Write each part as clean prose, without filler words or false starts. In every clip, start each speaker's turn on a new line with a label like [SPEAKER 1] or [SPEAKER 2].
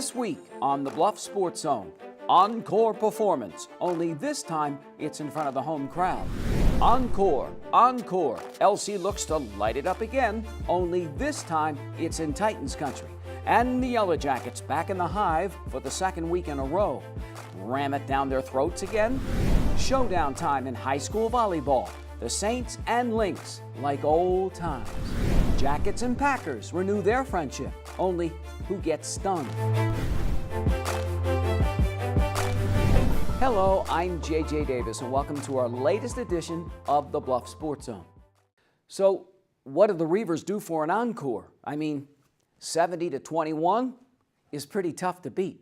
[SPEAKER 1] This week on the Bluff Sports Zone, encore performance, only this time it's in front of the home crowd. Encore, encore, LC looks to light it up again, only this time it's in Titans country. And the Yellow Jackets back in the hive for the second week in a row. Ram it down their throats again? Showdown time in high school volleyball. The Saints and Lynx like old times. Jackets and Packers renew their friendship, only who gets stung? Hello, I'm J.J. Davis, and welcome to our latest edition of the Bluff Sports Zone. So, what did the Reavers do for an encore? I mean, 70-21 is pretty tough to beat.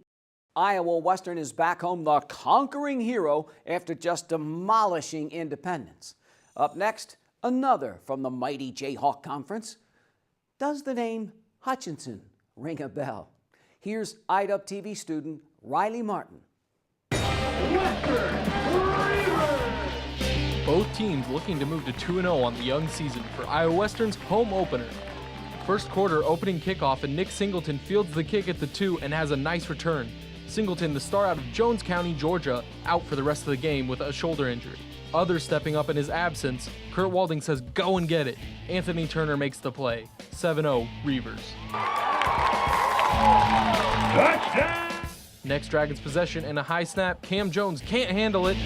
[SPEAKER 1] Iowa Western is back home the conquering hero after just demolishing Independence. Up next, another from the mighty Jayhawk Conference. Does the name Hutchinson ring a bell? Here's IDUB TV student Riley Martin.
[SPEAKER 2] Both teams looking to move to 2-0 on the young season for Iowa Western's home opener. First quarter opening kickoff, and Nick Singleton fields the kick at the 2 and has a nice return. Singleton, the star out of Jones County, Georgia, out for the rest of the game with a shoulder injury. Others stepping up in his absence, Kurt Walding says go and get it. Anthony Turner makes the play. 7-0 Reavers. Touchdown! Next Dragons possession and a high snap. Cam Jones can't handle it.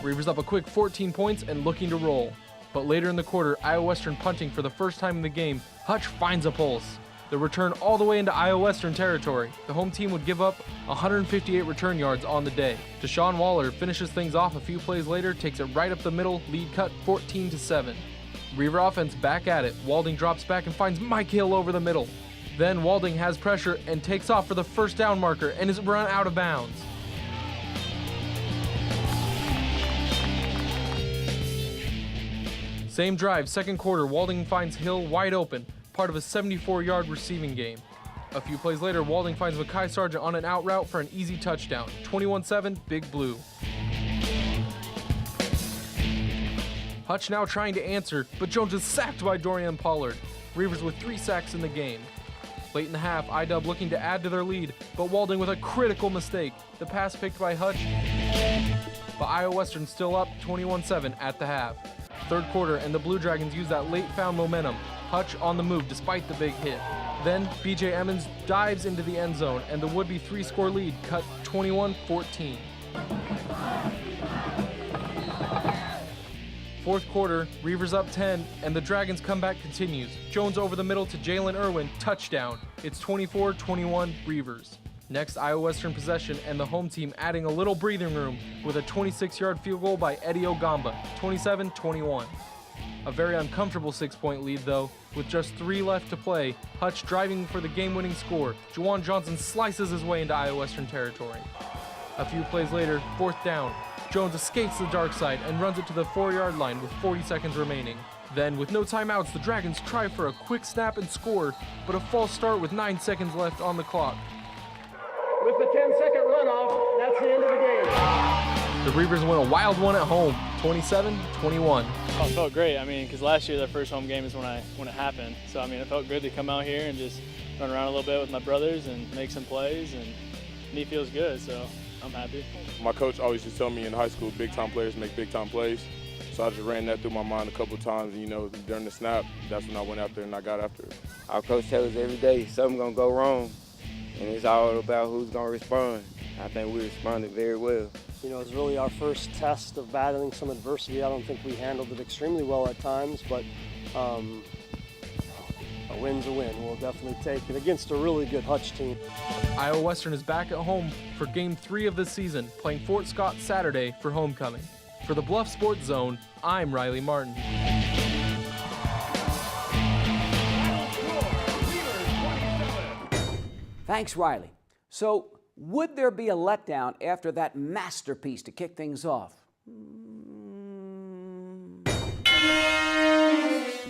[SPEAKER 2] Reavers up a quick 14 points and looking to roll. But later in the quarter, Iowa Western punting for the first time in the game, Hutch finds a pulse. The return all the way into Iowa Western territory. The home team would give up 158 return yards on the day. Deshaun Waller finishes things off a few plays later, takes it right up the middle, lead cut 14-7. Reaver offense back at it. Walding drops back and finds Mike Hill over the middle. Then Walding has pressure and takes off for the first down marker and is run out of bounds. Same drive, second quarter, Walding finds Hill wide open, part of a 74-yard receiving game. A few plays later, Walding finds Makai Sargent on an out route for an easy touchdown. 21-7, Big Blue. Hutch now trying to answer, but Jones is sacked by Dorian Pollard. Reavers with 3 sacks in the game. Late in the half, IDUB looking to add to their lead, but Walding with a critical mistake. The pass picked by Hutch, but Iowa Western still up 21-7 at the half. Third quarter, and the Blue Dragons use that late found momentum. Hutch on the move despite the big hit. Then B.J. Emmons dives into the end zone, and the would-be 3-score lead cut 21-14. Fourth quarter, Reavers up 10, and the Dragons' comeback continues. Jones over the middle to Jalen Irwin, touchdown. It's 24-21 Reavers. Next, Iowa Western possession, and the home team adding a little breathing room with a 26-yard field goal by Eddie Ogamba, 27-21. A very uncomfortable 6-point lead, though. With just 3 left to play, Hutch driving for the game-winning score. Juwan Johnson slices his way into Iowa Western territory. A few plays later, fourth down. Jones escapes the dark side and runs it to the 4-yard line with 40 seconds remaining. Then, with no timeouts, the Dragons try for a quick snap and score, but a false start with 9 seconds left on the clock.
[SPEAKER 3] With the 10-second runoff, that's the end of the game.
[SPEAKER 2] The Reavers win a wild one at home, 27-21.
[SPEAKER 4] Oh, it felt great. I mean, because last year, their first home game is when it happened. So, I mean, it felt good to come out here and just run around a little bit with my brothers and make some plays, and he feels good, so I'm happy.
[SPEAKER 5] My coach always used to tell me in high school, big-time players make big-time plays. So I just ran that through my mind a couple of times, and, you know, during the snap, that's when I went after it and I got after it.
[SPEAKER 6] Our coach tells us every day something's going to go wrong, and it's all about who's going to respond. I think we responded very well.
[SPEAKER 7] You know, it was really our first test of battling some adversity. I don't think we handled it extremely well at times, but a win's a win. We'll definitely take it against a really good Hutch team.
[SPEAKER 2] Iowa Western is back at home for Game 3 of the season, playing Fort Scott Saturday for homecoming. For the Bluff Sports Zone, I'm Riley Martin.
[SPEAKER 1] Thanks, Riley. So, would there be a letdown after that masterpiece to kick things off?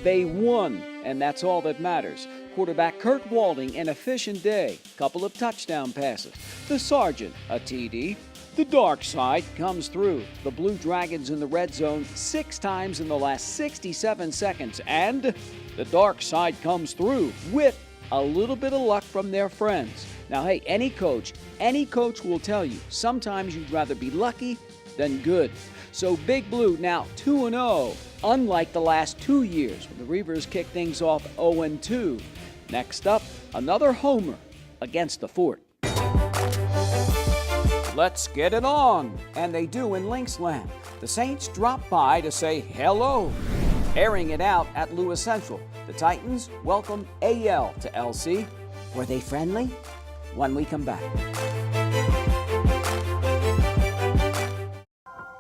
[SPEAKER 1] They won, and that's all that matters. Quarterback Kurt Walding, an efficient day, couple of touchdown passes. The Sergeant, a TD. The dark side comes through. The Blue Dragons in the red zone 6 times in the last 67 seconds. And the dark side comes through with a little bit of luck from their friends. Now, hey, any coach will tell you sometimes you'd rather be lucky than good. So Big Blue now 2-0, unlike the last 2 years when the Reavers kicked things off 0-2. Next up, another homer against the Fort. Let's get it on, and they do in Lynxland. The Saints drop by to say hello. Airing it out at Lewis Central, the Titans welcome AL to LC. Were they friendly? When we come back.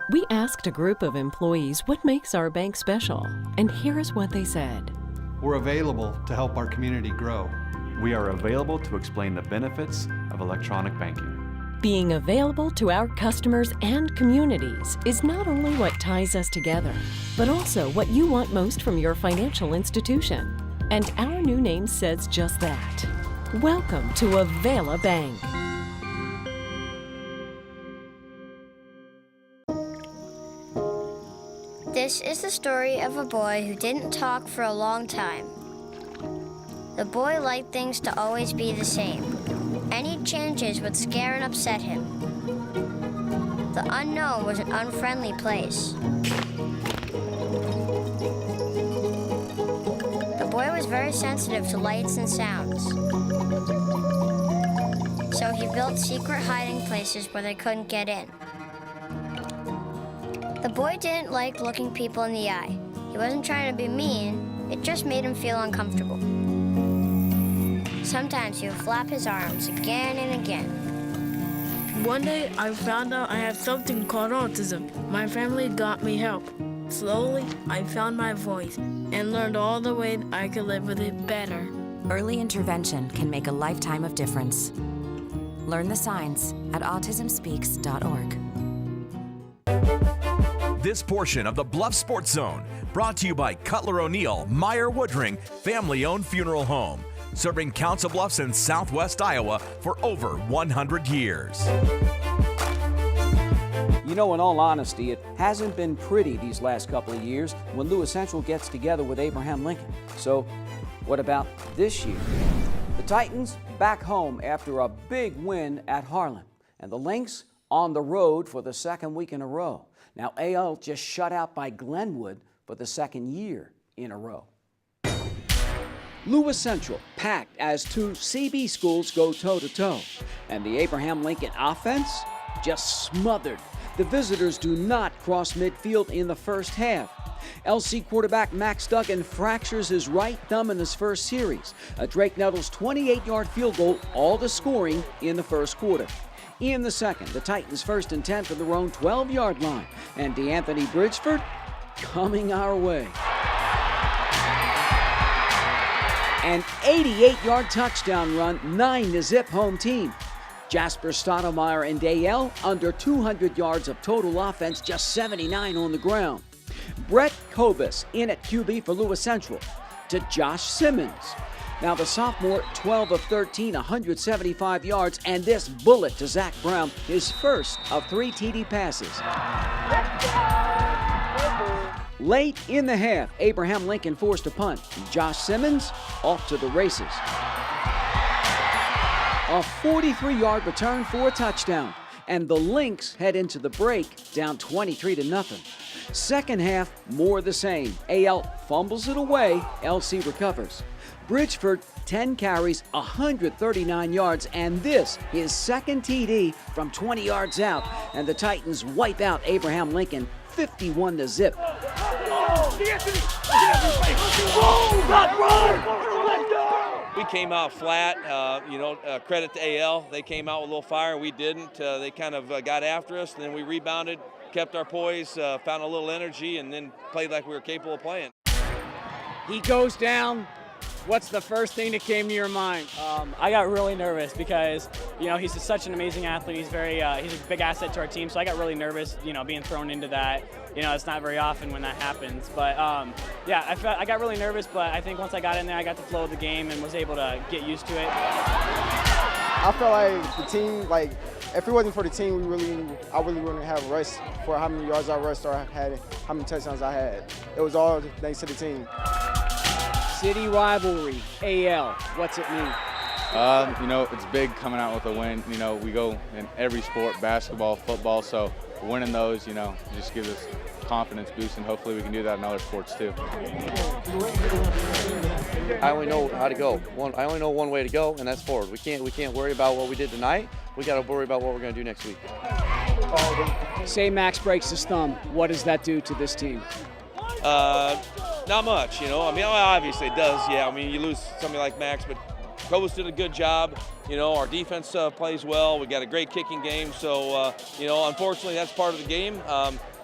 [SPEAKER 8] We asked a group of employees what makes our bank special, and here is what they said.
[SPEAKER 9] We're available to help our community grow.
[SPEAKER 10] We are available to explain the benefits of electronic banking.
[SPEAKER 8] Being available to our customers and communities is not only what ties us together, but also what you want most from your financial institution. And our new name says just that. Welcome to Avela Bank.
[SPEAKER 11] This is the story of a boy who didn't talk for a long time. The boy liked things to always be the same. Any changes would scare and upset him. The unknown was an unfriendly place. The boy was very sensitive to lights and sounds. So he built secret hiding places where they couldn't get in. The boy didn't like looking people in the eye. He wasn't trying to be mean, it just made him feel uncomfortable. Sometimes he would flap his arms again and again.
[SPEAKER 12] One day, I found out I had something called autism. My family got me help. Slowly, I found my voice and learned all the ways I could live with it better.
[SPEAKER 13] Early intervention can make a lifetime of difference. Learn the signs at autismspeaks.org.
[SPEAKER 14] This portion of the Bluffs Sports Zone brought to you by Cutler O'Neill Meyer Woodring Family-Owned Funeral Home, serving Council Bluffs in southwest Iowa for over 100 years.
[SPEAKER 1] You know, in all honesty, it hasn't been pretty these last couple of years when Lewis Central gets together with Abraham Lincoln. So what about this year? The Titans back home after a big win at Harlan, and the Lynx on the road for the second week in a row. Now, AL just shut out by Glenwood for the second year in a row. Lewis Central packed as 2 CB schools go toe-to-toe. And the Abraham Lincoln offense just smothered. The visitors do not cross midfield in the first half. LC quarterback Max Duggan fractures his right thumb in his first series. A Drake Nettles 28-yard field goal, all the scoring in the first quarter. In the second, the Titans 1st and 10 from their own 12-yard line. And DeAnthony Bridgeford coming our way. An 88-yard touchdown run, 9-0 home team. Jasper Stottlemyre and Dale under 200 yards of total offense, just 79 on the ground. Brett Kobus in at QB for Lewis Central to Josh Simmons. Now the sophomore, 12 of 13, 175 yards, and this bullet to Zach Brown, his first of 3 TD passes. Late in the half, Abraham Lincoln forced a punt. Josh Simmons off to the races. A 43-yard return for a touchdown, and the Lynx head into the break down 23-0. Second half, more the same. AL fumbles it away, LC recovers. Bridgeford, 10 carries, 139 yards, and this, his second TD from 20 yards out. And the Titans wipe out Abraham Lincoln 51-0.
[SPEAKER 15] We came out flat, credit to AL. They came out with a little fire, we didn't. They kind of got after us, and then we rebounded, kept our poise, found a little energy, and then played like we were capable of playing.
[SPEAKER 16] He goes down. What's the first thing that came to your mind?
[SPEAKER 17] I got really nervous because, he's just such an amazing athlete. He's he's a big asset to our team. So I got really nervous, being thrown into that. It's not very often when that happens. But I got really nervous. But I think once I got in there, I got the flow of the game and was able to get used to it.
[SPEAKER 18] I felt like the team, If it wasn't for the team, I really wouldn't have rushed for how many yards I rushed or had how many touchdowns I had. It was all thanks to the team.
[SPEAKER 16] City rivalry, AL, what's it mean?
[SPEAKER 19] You know, it's big coming out with a win. You know, we go in every sport, basketball, football, so winning those, you know, just gives us confidence boost, and hopefully we can do that in other sports too.
[SPEAKER 20] I only know how to go. I only know one way to go, and that's forward. We can't worry about what we did tonight. We got to worry about what we're going to do next week.
[SPEAKER 16] Say Max breaks his thumb. What does that do to this team?
[SPEAKER 15] Not much, you know. I mean, obviously it does. Yeah, I mean, you lose somebody like Max, but Cobus did a good job. You know, our defense plays well. We got a great kicking game. So, you know, unfortunately, that's part of the game.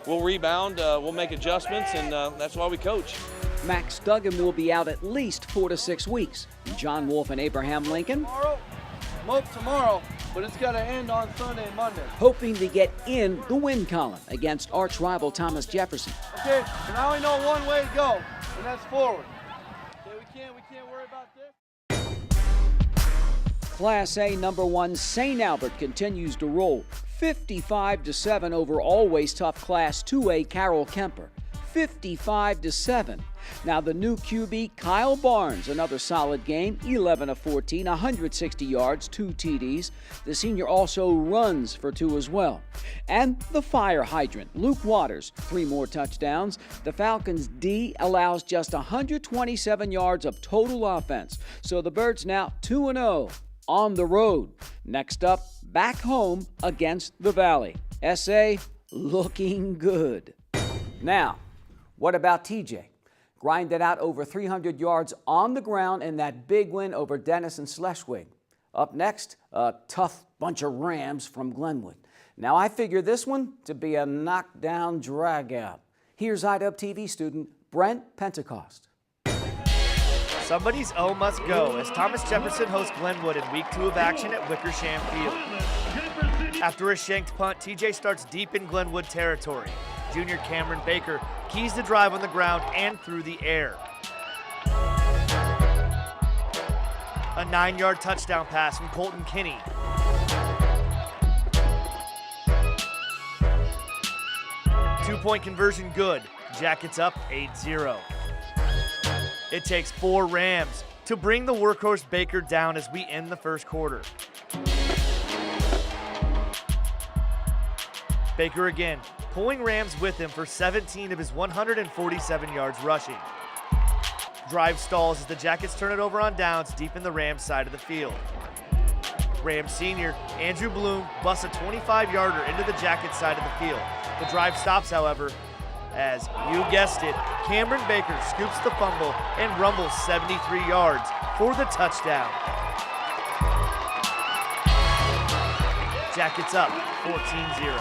[SPEAKER 15] We'll rebound. We'll make adjustments, and that's why we coach.
[SPEAKER 1] Max Duggan will be out at least 4 to 6 weeks. John Wolf and Abraham Lincoln
[SPEAKER 21] tomorrow, but it's got to end on Sunday and Monday.
[SPEAKER 1] hoping to get in the win column against arch rival Thomas Jefferson.
[SPEAKER 21] Okay, and I only know one way to go, and that's forward. Okay, we can't worry about this.
[SPEAKER 1] Class A number 1 St Albert continues to roll 55-7 over always tough Class 2A Carroll Kemper. 55-7. Now the new QB Kyle Barnes, another solid game, 11 of 14, 160 yards, 2 TDs. The senior also runs for 2 as well. And the fire hydrant, Luke Waters, 3 more touchdowns. The Falcons' D allows just 127 yards of total offense. So the Birds now 2-0 on the road. Next up, back home against the Valley. SA looking good. Now, what about TJ? Grinded out over 300 yards on the ground in that big win over Denison Schleswig. Up next, a tough bunch of Rams from Glenwood. Now, I figure this one to be a knockdown dragout. Here's IDUB TV student Brent Pentecost.
[SPEAKER 22] Somebody's O must go as Thomas Jefferson hosts Glenwood in week 2 of action at Wickersham Field. After a shanked punt, TJ starts deep in Glenwood territory. Junior Cameron Baker keys the drive on the ground and through the air. A 9-yard touchdown pass from Colton Kinney. Two-point conversion good. Jackets up 8-0. It takes 4 Rams to bring the workhorse Baker down as we end the first quarter. Baker again, pulling Rams with him for 17 of his 147 yards rushing. Drive stalls as the Jackets turn it over on downs deep in the Rams side of the field. Rams senior Andrew Bloom busts a 25-yarder into the Jackets side of the field. The drive stops, however, as, you guessed it, Cameron Baker scoops the fumble and rumbles 73 yards for the touchdown. Jackets up 14-0.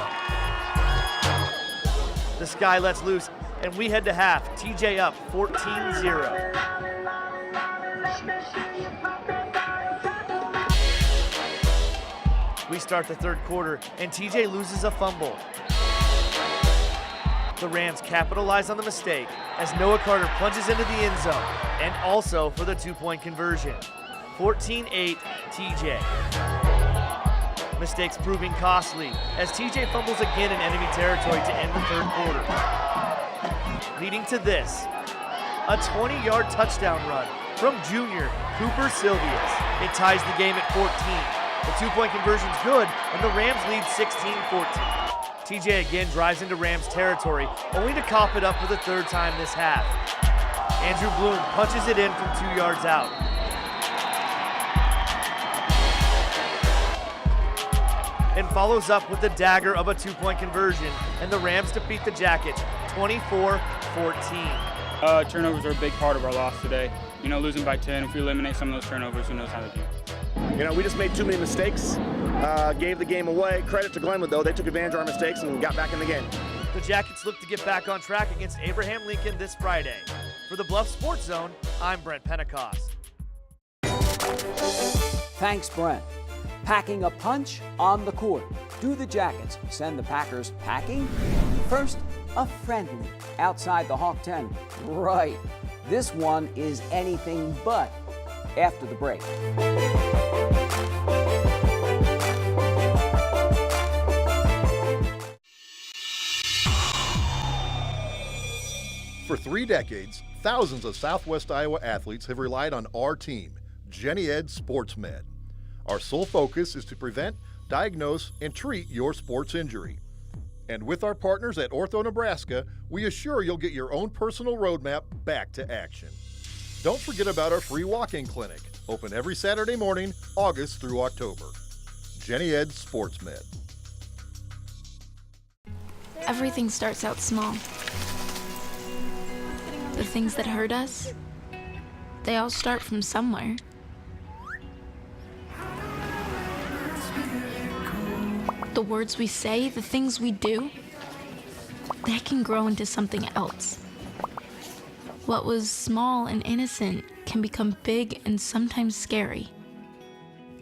[SPEAKER 22] The sky lets loose, and we head to half. TJ up 14-0. We start the third quarter, and TJ loses a fumble. The Rams capitalize on the mistake as Noah Carter plunges into the end zone, and also for the 2-point conversion. 14-8 TJ. Mistakes proving costly as TJ fumbles again in enemy territory to end the third quarter. Leading to this, a 20-yard touchdown run from junior Cooper Silvius. It ties the game at 14. The 2-point conversion's good, and the Rams lead 16-14. TJ again drives into Rams territory, only to cop it up for the 3rd time this half. Andrew Bloom punches it in from 2 yards out. And follows up with the dagger of a 2-point conversion, and the Rams defeat the Jackets 24-14.
[SPEAKER 23] Turnovers are a big part of our loss today. You know, losing by 10, if we eliminate some of those turnovers, who knows how to do.
[SPEAKER 24] You know, we just made too many mistakes, gave the game away. Credit to Glenwood, though. They took advantage of our mistakes and got back in the game.
[SPEAKER 22] The Jackets look to get back on track against Abraham Lincoln this Friday. For the Bluffs Sports Zone, I'm Brent Pentecost.
[SPEAKER 1] Thanks, Brent. Packing a punch on the court. Do the Jackets send the Packers packing? First, a friendly outside the Hawk 10. Right. This one is anything but after the break.
[SPEAKER 3] For 3 decades, thousands of Southwest Iowa athletes have relied on our team, Jenny Ed Sports Med. Our sole focus is to prevent, diagnose, and treat your sports injury. And with our partners at Ortho Nebraska, we assure you'll get your own personal roadmap back to action. Don't forget about our free walk-in clinic, open every Saturday morning, August through October. Jenny Ed Sports Med.
[SPEAKER 4] Everything starts out small. The things that hurt us, they all start from somewhere. The words we say, the things we do, they can grow into something else. What was small and innocent can become big and sometimes scary.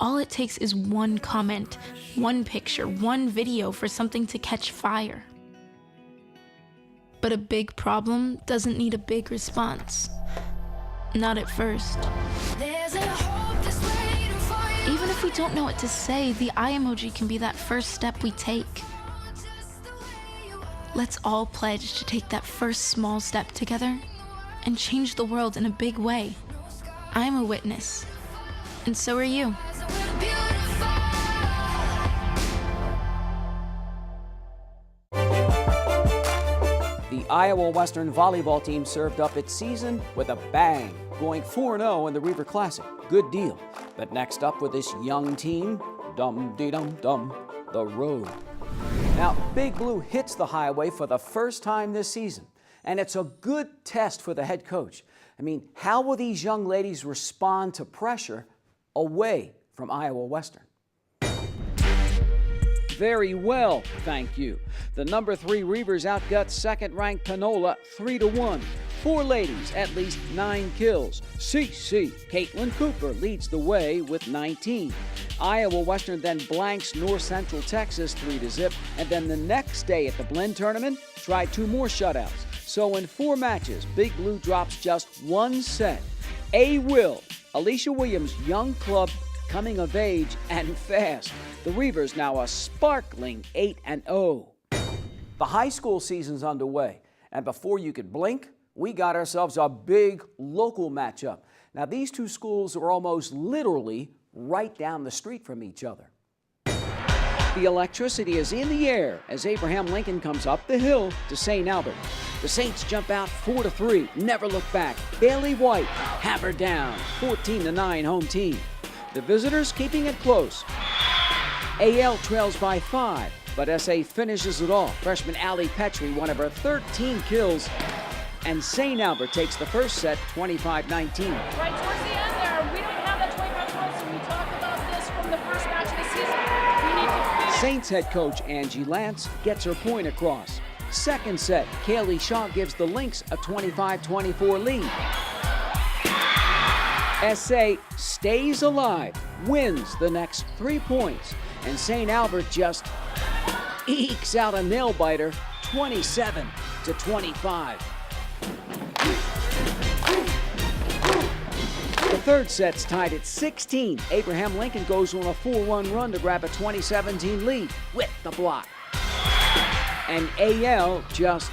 [SPEAKER 4] All it takes is one comment, one picture, one video for something to catch fire. But a big problem doesn't need a big response. Not at first. Even if we don't know what to say, the eye emoji can be that first step we take. Let's all pledge to take that first small step together and change the world in a big way. I'm a witness, and so are you.
[SPEAKER 1] The Iowa Western volleyball team served up its season with a bang, going 4-0 in the Reaver Classic. Good deal. But next up with this young team, dum-dee-dum-dum, the road. Now, Big Blue hits the highway for the first time this season, and it's a good test for the head coach. I mean, how will these young ladies respond to pressure away from Iowa Western? Very well, thank you. The number 3 Reavers outgut second-ranked Panola 3-1. 4 ladies, at least 9 kills. CC Caitlin Cooper leads the way with 19. Iowa Western then blanks North Central Texas 3-0, and then the next day at the Blend tournament, tried 2 more shutouts. So in 4 matches, Big Blue drops just 1 set. Alicia Williams' young club coming of age and fast. The Reavers now a sparkling 8-0. The high school season's underway, and before you could blink, we got ourselves a big local matchup. Now, these 2 schools are almost literally right down the street from each other. The electricity is in the air as Abraham Lincoln comes up the hill to St Albert. The Saints jump out 4-3, never look back. Bailey White hammered down, 14-9 home team. The visitors keeping it close. AL trails by 5, but SA finishes it off. Freshman Allie Petrie, one of her 13 kills, and St Albert takes the first set 25-19.
[SPEAKER 5] Right towards the end there, we don't have that 25 points, and we talked about this from the first match of the season. We need to
[SPEAKER 1] Saints head coach Angie Lance gets her point across. Second set, Kaylee Shaw gives the Lynx a 25-24 lead. SA stays alive, wins the next 3 points, and St Albert just ekes out a nail-biter, 27-25. The third set's tied at 16. Abraham Lincoln goes on a 4-1 run to grab a 2017 lead with the block. And AL just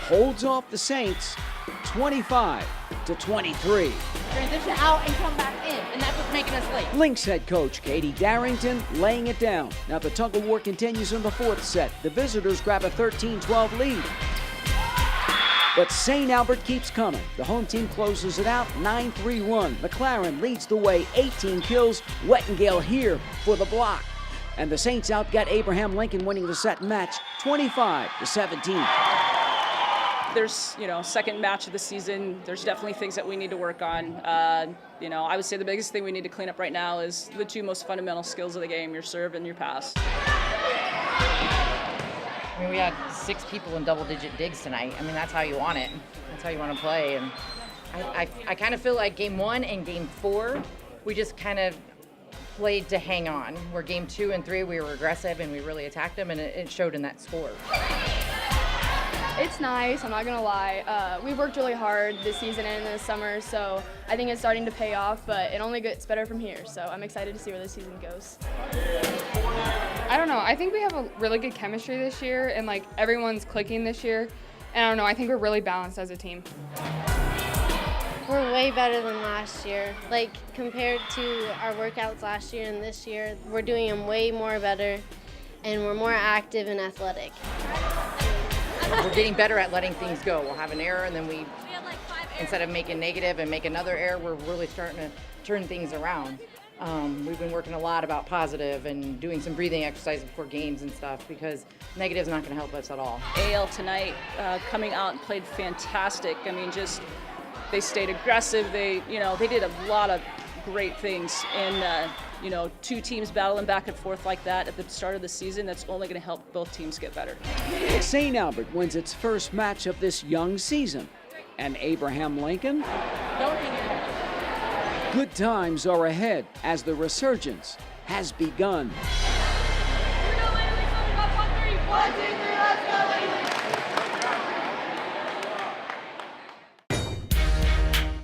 [SPEAKER 1] holds off the Saints 25-23.
[SPEAKER 5] transition out and come back in, and that's what's making us late.
[SPEAKER 1] Lynx head coach Katie Darrington laying it down. Now the tug of war continues in the 4th set. The visitors grab a 13-12 lead. But St. Albert keeps coming. The home team closes it out 9-3 run. McLaren leads the way, 18 kills. Wettengale here for the block. And the Saints outgot Abraham Lincoln, winning the set match 25-17.
[SPEAKER 6] There's, second match of the season. There's definitely things that we need to work on. I would say the biggest thing we need to clean up right now is the 2 most fundamental skills of the game, your serve and your pass.
[SPEAKER 25] I mean, we had 6 people in double-digit digs tonight. I mean, that's how you want it. That's how you want to play. And I kind of feel like game 1 and game 4, we just kind of played to hang on. Where game 2 and 3, we were aggressive and we really attacked them, and it showed in that score.
[SPEAKER 26] It's nice, I'm not gonna lie. We worked really hard this season and this summer, so I think it's starting to pay off, but it only gets better from here, so I'm excited to see where this season goes.
[SPEAKER 27] I don't know, I think we have a really good chemistry this year, and everyone's clicking this year,
[SPEAKER 2] And I don't know, I think we're really balanced as a team.
[SPEAKER 7] We're way better than last year. Like, compared to our workouts last year and this year, we're doing them way more better, and we're more active and athletic.
[SPEAKER 25] We're getting better at letting things go. We'll have an error, and then we instead of making negative and make another error, we're really starting to turn things around. We've been working a lot about positive and doing some breathing exercises before games and stuff, because negative's not going to help us at all.
[SPEAKER 6] AL tonight coming out and played fantastic. I mean, just they stayed aggressive. They did a lot of great things, and two teams battling back and forth like that at the start of the season, that's only going to help both teams get better.
[SPEAKER 1] St Albert wins its first match of this young season. And Abraham Lincoln? Good times are ahead as the resurgence has begun.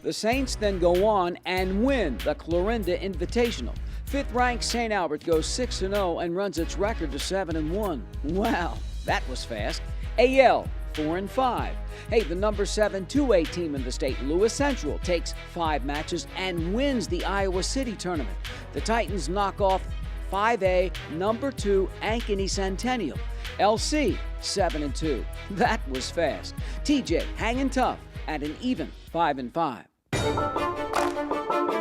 [SPEAKER 1] The Saints then go on and win the Clarinda Invitational. Fifth-ranked St. Albert goes 6-0 and runs its record to 7-1. Wow, that was fast. AL 4-5. Hey, the number 7 2A team in the state, Lewis Central, takes 5 matches and wins the Iowa City tournament. The Titans knock off 5A number 2 Ankeny Centennial. LC 7-2. That was fast. TJ hanging tough at an even 5-5.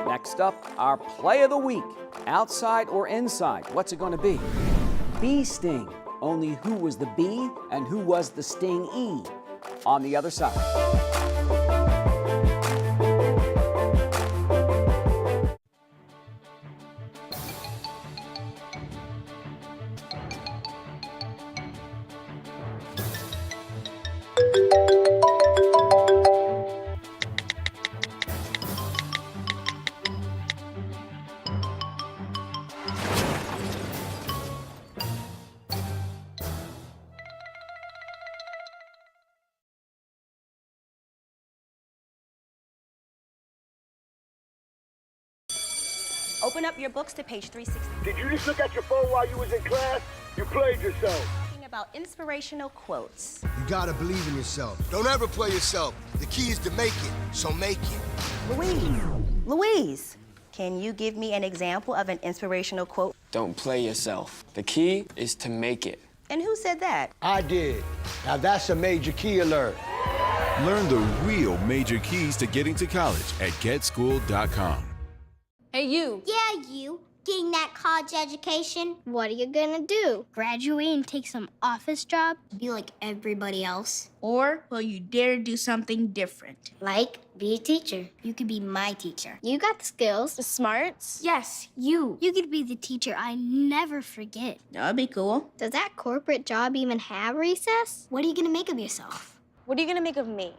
[SPEAKER 1] Next up, our play of the week. Outside or inside? What's it going to be? Bee sting. Only who was the bee and who was the stingee? On the other side.
[SPEAKER 8] Open up your books to page 360.
[SPEAKER 21] Did you just look at your phone while you was in class? You played yourself.
[SPEAKER 8] Talking about inspirational quotes.
[SPEAKER 9] You gotta believe in yourself. Don't ever play yourself. The key is to make it, so make it.
[SPEAKER 8] Louise, can you give me an example of an inspirational quote?
[SPEAKER 10] Don't play yourself. The key is to make it.
[SPEAKER 8] And who said that?
[SPEAKER 9] I did. Now that's a major key alert.
[SPEAKER 11] Learn the real major keys to getting to college at getschool.com.
[SPEAKER 27] Hey, you.
[SPEAKER 28] Yeah, you. Getting that college education. What are you gonna do? Graduate and take some office job? Be like everybody else?
[SPEAKER 27] Or will you dare do something different?
[SPEAKER 28] Like, be a teacher. You could be my teacher. You got the skills. The smarts. Yes, you. You could be the teacher I never forget.
[SPEAKER 27] That'd be cool.
[SPEAKER 28] Does that corporate job even have recess? What are you gonna make of yourself?
[SPEAKER 8] What are you gonna make of me?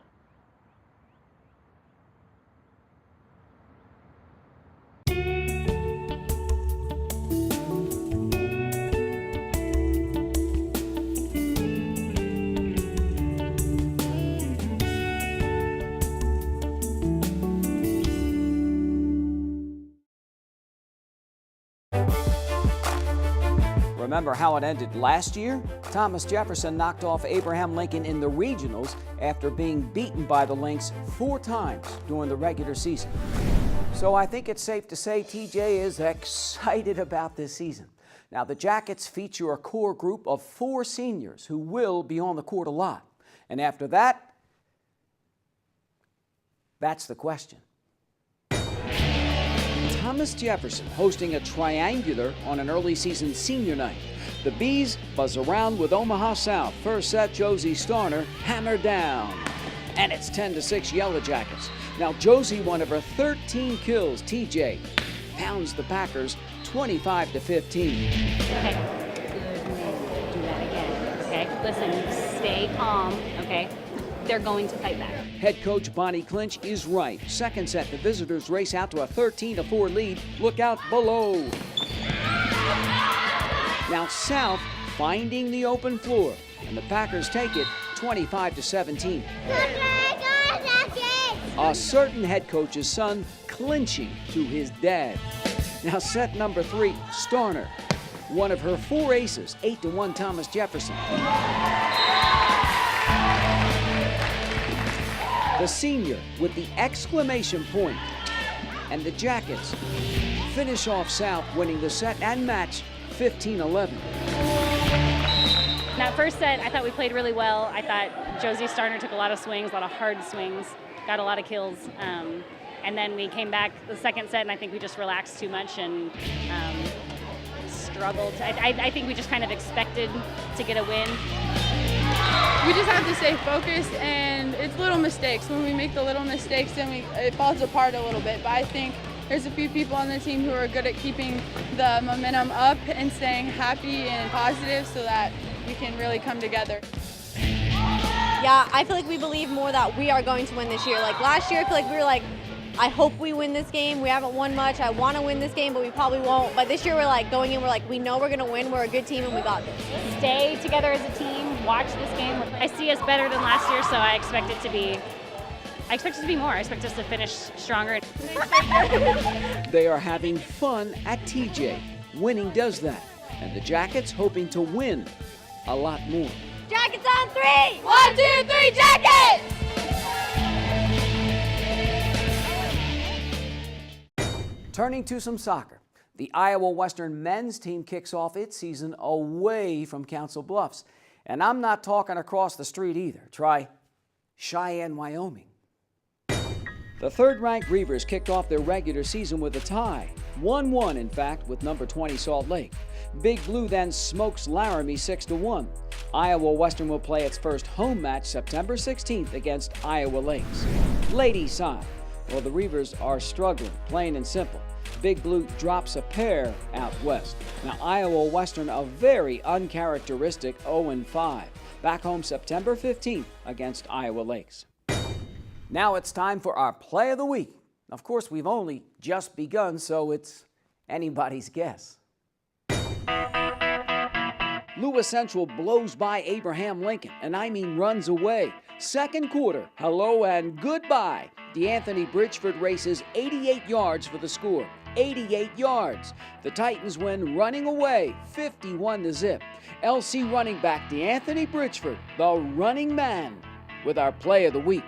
[SPEAKER 1] Remember how it ended last year? Thomas Jefferson knocked off Abraham Lincoln in the regionals after being beaten by the Lynx 4 times during the regular season. So I think it's safe to say TJ is excited about this season. Now, the Jackets feature a core group of 4 seniors who will be on the court a lot. And after that, that's the question. Thomas Jefferson hosting a triangular on an early season senior night. The Bees buzz around with Omaha South. First set, Josie Starner hammered down. And it's 10-6 Yellow Jackets. Now Josie, one of her 13 kills, TJ, pounds the Packers 25-15.
[SPEAKER 29] Okay, do that again, okay? Listen, stay calm, okay? They're going to fight back.
[SPEAKER 1] Head coach Bonnie Clinch is right. Second set, the visitors race out to a 13-4 lead. Look out below. Now South finding the open floor, and the Packers take it 25-17. A certain head coach's son clinching to his dad. Now set number 3, Starner. One of her 4 aces, 8-1 Thomas Jefferson. The senior with the exclamation point. And the Jackets finish off South, winning the set and match 15-11.
[SPEAKER 29] That first set, I thought we played really well. I thought Josie Starner took a lot of swings, a lot of hard swings, got a lot of kills. And then we came back the second set, and I think we just relaxed too much and struggled. I think we just kind of expected to get a win.
[SPEAKER 2] We just have to stay focused, and it's little mistakes. When we make the little mistakes, then it falls apart a little bit. But I think there's a few people on the team who are good at keeping the momentum up and staying happy and positive so that we can really come together.
[SPEAKER 12] Yeah, I feel like we believe more that we are going to win this year. Like last year, I feel like we were like, I hope we win this game. We haven't won much. I want to win this game, but we probably won't. But this year, we're like going in, we're like, we know we're going to win. We're a good team, and we got this.
[SPEAKER 29] Stay together as a team, watch this game. I see us better than last year, so I expect it to be more. I expect us to finish stronger.
[SPEAKER 1] They are having fun at TJ. Winning does that. And the Jackets hoping to win a lot more.
[SPEAKER 12] Jackets on three! 1, 2, 3, Jackets!
[SPEAKER 1] Turning to some soccer. The Iowa Western men's team kicks off its season away from Council Bluffs. And I'm not talking across the street either. Try Cheyenne, Wyoming. The third-ranked Reavers kicked off their regular season with a tie. 1-1, in fact, with number 20 Salt Lake. Big Blue then smokes Laramie 6-1. Iowa Western will play its first home match September 16th against Iowa Lakes. Ladies side. Well, the Reavers are struggling, plain and simple. Big Blue drops a pair out west. Now, Iowa Western a very uncharacteristic 0-5. Back home September 15th against Iowa Lakes. Now it's time for our play of the week. Of course, we've only just begun, so it's anybody's guess. Lewis Central blows by Abraham Lincoln, and I mean runs away. Second quarter, hello and goodbye. DeAnthony Bridgeford races 88 yards for the score. 88 yards. The Titans win running away, 51-0. LC running back DeAnthony Bridgeford, the running man, with our play of the week.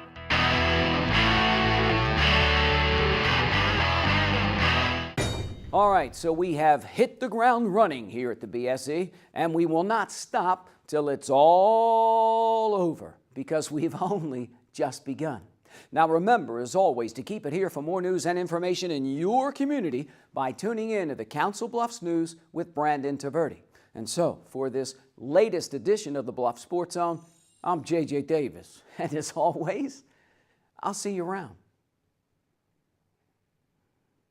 [SPEAKER 1] All right, so we have hit the ground running here at the BSE, and we will not stop till it's all over, because we've only just begun. Now remember, as always, to keep it here for more news and information in your community by tuning in to the Council Bluffs News with Brandon Taverdi. And so, for this latest edition of the Bluff Sports Zone, I'm J.J. Davis, and as always, I'll see you around.